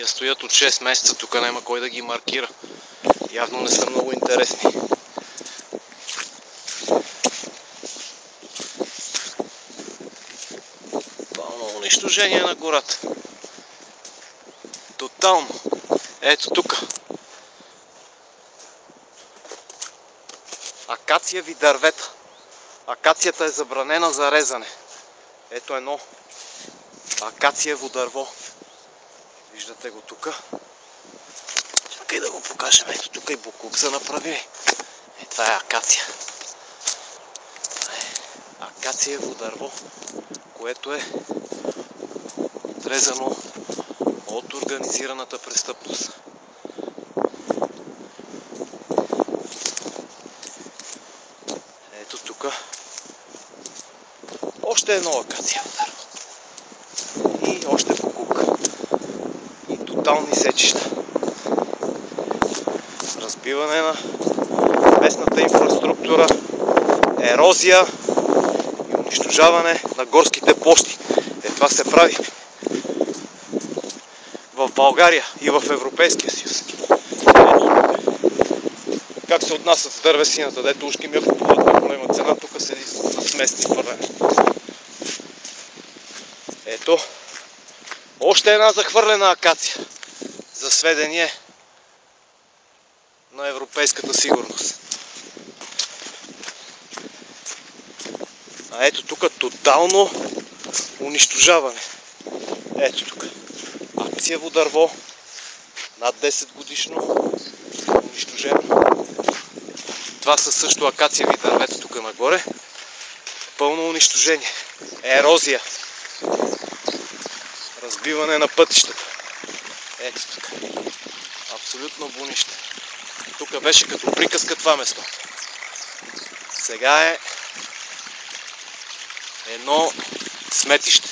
Тия стоят от 6 месеца, тук няма кой да ги маркира. Явно не са много интересни. Пълно унищожение на гората. Тотално. Ето тук. Акациеви дървета. Акацията е забранена за резане. Ето едно акациево дърво. Виждате го тук. Чакай да го покажем. Ето тук и буклук са направили. Това е акация. Акациево дърво, което е отрезано от организираната престъпност. Ето тук още едно акациево дърво. И още буклук. И тотални сечища. Разбиване на местната инфраструктура, ерозия и унищожаване на горските площи. Това се прави в България и в Европейския съюз. Как се отнасят с дървесината, дето ушки ми я купуват, ако има цена, тук седи с местни хвърлени. Ето, още една захвърлена акация, за сведение на европейската сигурност. А ето тук тотално унищожаване. Ето тук. Акциево дърво, над 10 годишно, унищожено. Това са също акациеви дървета тук нагоре. Пълно унищожение. Ерозия. Разбиване на пътищата. Ето тук. Абсолютно бунище. Тук беше като приказка това место. Сега е едно сметище.